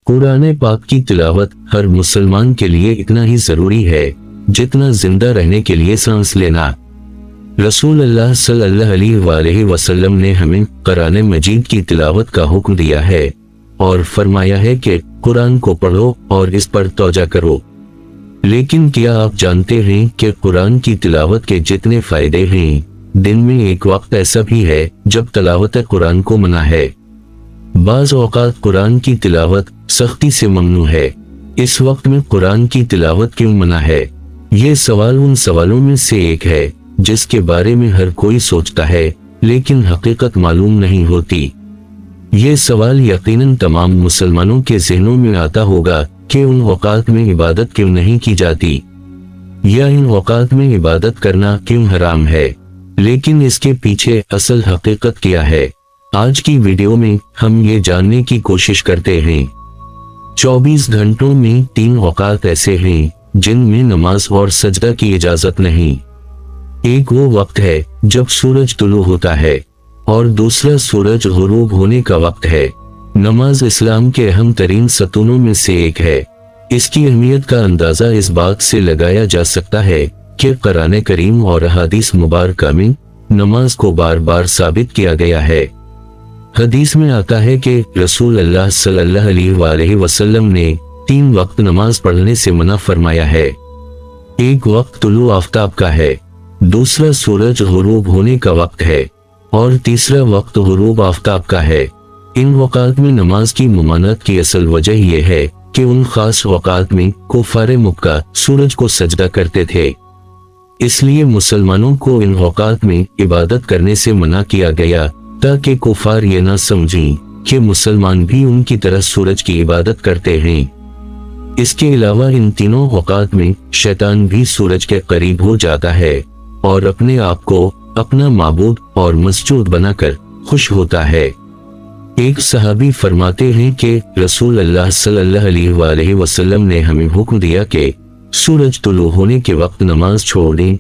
कुरान पाक की तिलावत हर मुसलमान के लिए इतना ही जरूरी है जितना जिंदा रहने के लिए सांस लेना। रसूल अल्लाह सल्लल्लाहु अलैहि वसल्लम ने हमें कुरान मजीद की तिलावत का हुक्म दिया है और फरमाया है कि कुरान को पढ़ो और इस पर तौजा करो। लेकिन क्या आप जानते हैं कि कुरान की तिलावत के जितने फायदे हैं, दिन में एक वक्त ऐसा भी है जब तिलावत कुरान को मना है। बाज़ औक़ात कुरान की तिलावत सख्ती से ममनू है। इस वक्त में कुरान की तिलावत क्यों मना है? ये सवाल उन सवालों में से एक है जिसके बारे में हर कोई सोचता है लेकिन हकीकत मालूम नहीं होती। ये सवाल यकीनन तमाम मुसलमानों के ज़हनों में आता होगा कि उन औक़ात में इबादत क्यों नहीं की जाती या इन औक़ात में इबादत करना क्यों हराम है। लेकिन इसके पीछे असल हकीकत क्या है, आज की वीडियो में हम ये जानने की कोशिश करते हैं। 24 घंटों में 3 औक़ात ऐसे हैं जिनमें नमाज और सजदा की इजाजत नहीं। एक वो वक्त है जब सूरज तुलू होता है और दूसरा सूरज गुरूब होने का वक्त है। नमाज इस्लाम के अहम तरीन सतूनों में से एक है। इसकी अहमियत का अंदाजा इस बात से लगाया जा सकता है कि कुरान करीम और हदीस मुबारका में नमाज को बार बार साबित किया गया है। हदीस में आता है कि रसूल अल्लाह सल्लल्लाहु अलैहि वसल्लम ने 3 वक्त नमाज पढ़ने से मना फरमाया है। एक वक्त तुलू आफताब का है, दूसरा सूरज गुरूब होने का वक्त है और तीसरा वक्त गुरूब आफताब का है। इन वक़ात में नमाज की ममानत की असल वजह यह है कि उन खास वक़ात में कुफ़ार मक्का सूरज को सजदा करते थे। इसलिए मुसलमानों को इन औक़ात में इबादत करने से मना किया गया ताकि कुफ़ार ये ना समझें कि मुसलमान भी उनकी तरह सूरज की इबादत करते हैं। इसके अलावा इन तीनों औक़ात में शैतान भी सूरज के करीब हो जाता है और अपने आप को अपना माबूद और मसजूद बनाकर खुश होता है। एक सहाबी फरमाते हैं कि रसूल अल्लाह सल्लल्लाहु अलैहि वसल्लम ने हमें हुक्म दिया कि सूरज तुलू होने के वक्त नमाज छोड़ दें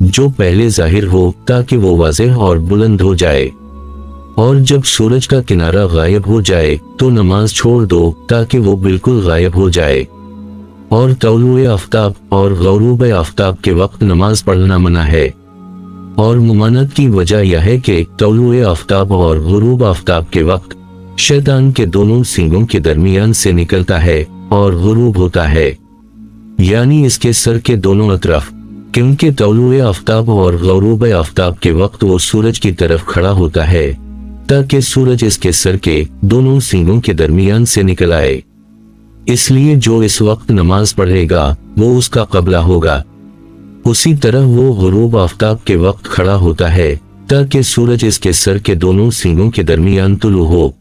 जो पहले जाहिर हो ताकि वो वाज़ेह और बुलंद हो जाए, और जब सूरज का किनारा गायब हो जाए तो नमाज छोड़ दो ताकि वो बिल्कुल गायब हो जाए। और तौलुए आफ्ताब और गौरूब आफ्ताब के वक्त नमाज पढ़ना मना है। और मुमानत की वजह यह है कि तौलुए आफ्ताब और गुरूब आफ्ताब के वक्त शैतान के दोनों सींगों के दरमियान से निकलता है और गुरूब होता है, यानी इसके सर के दोनों अतरफ, क्योंकि तौलुए आफ्ताब और गौरूब आफ्ताब के वक्त वो सूरज की तरफ खड़ा होता है ताकि सूरज इसके सर के दोनों सींगों के दरमियान से निकल आए। इसलिए जो इस वक्त नमाज पढ़ेगा वो उसका क़ब्ला होगा। उसी तरह वो गुरूब आफ्ताब के वक्त खड़ा होता है ताकि सूरज इसके सर के दोनों सींगों के दरमियान तुलू हो।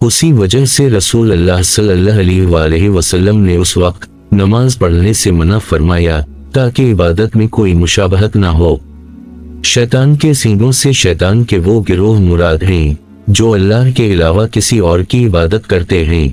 उसी वजह से रसूल अल्लाह सल्लल्लाहु अलैहि वसल्लम ने उस वक्त नमाज पढ़ने से मना फरमाया ताकि इबादत में कोई मुशाबहत ना हो। शैतान के सींगों से शैतान के वो गिरोह मुराद हैं जो अल्लाह के अलावा किसी और की इबादत करते हैं।